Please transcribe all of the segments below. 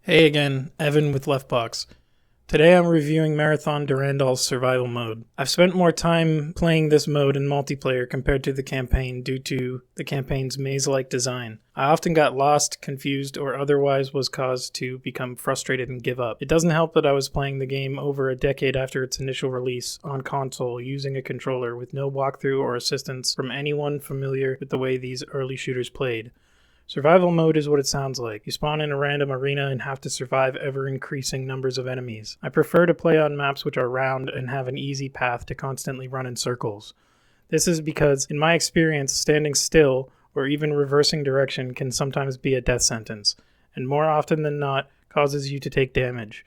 Hey again, Evan with Leftbox. Today I'm reviewing Marathon Durandal's survival mode. I've spent more time playing this mode in multiplayer compared to the campaign due to the campaign's maze-like design. I often got lost, confused, or otherwise was caused to become frustrated and give up. It doesn't help that I was playing the game over a decade after its initial release on console using a controller with no walkthrough or assistance from anyone familiar with the way these early shooters played. Survival mode is what it sounds like. You spawn in a random arena and have to survive ever-increasing numbers of enemies. I prefer to play on maps which are round and have an easy path to constantly run in circles. This is because, in my experience, standing still or even reversing direction can sometimes be a death sentence, and more often than not causes you to take damage.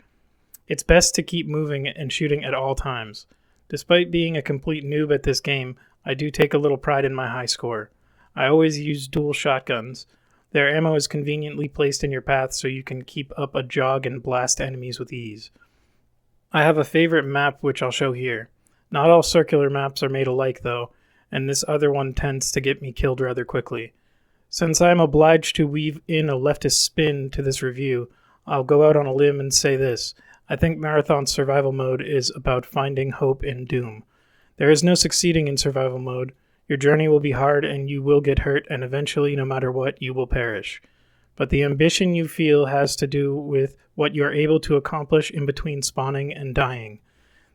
It's best to keep moving and shooting at all times. Despite being a complete noob at this game, I do take a little pride in my high score. I always use dual shotguns. Their ammo is conveniently placed in your path so you can keep up a jog and blast enemies with ease. I have a favorite map which I'll show here. Not all circular maps are made alike though, and this other one tends to get me killed rather quickly. Since I am obliged to weave in a leftist spin to this review, I'll go out on a limb and say this. I think Marathon survival mode is about finding hope in doom. There is no succeeding in survival mode. Your journey will be hard and you will get hurt, and eventually, no matter what, you will perish. But the ambition you feel has to do with what you are able to accomplish in between spawning and dying.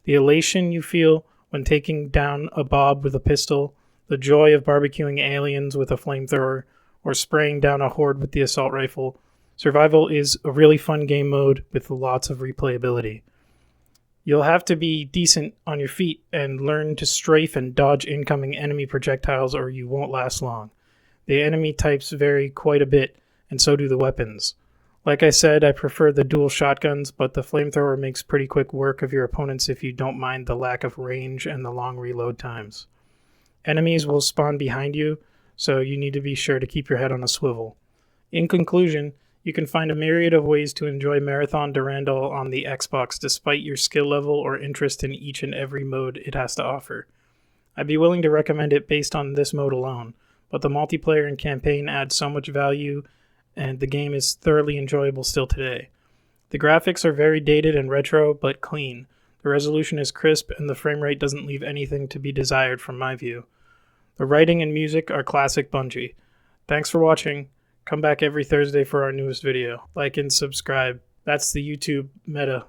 The elation you feel when taking down a Bob with a pistol, the joy of barbecuing aliens with a flamethrower, or spraying down a horde with the assault rifle. Survival is a really fun game mode with lots of replayability. You'll have to be decent on your feet and learn to strafe and dodge incoming enemy projectiles or you won't last long. The enemy types vary quite a bit, and so do the weapons. Like I said, I prefer the dual shotguns, but the flamethrower makes pretty quick work of your opponents if you don't mind the lack of range and the long reload times. Enemies will spawn behind you, so you need to be sure to keep your head on a swivel. In conclusion, you can find a myriad of ways to enjoy Marathon Durandal on the Xbox despite your skill level or interest in each and every mode it has to offer. I'd be willing to recommend it based on this mode alone, but the multiplayer and campaign add so much value and the game is thoroughly enjoyable still today. The graphics are very dated and retro, but clean. The resolution is crisp and the frame rate doesn't leave anything to be desired from my view. The writing and music are classic Bungie. Thanks for watching. Come back every Thursday for our newest video. Like and subscribe. That's the YouTube meta.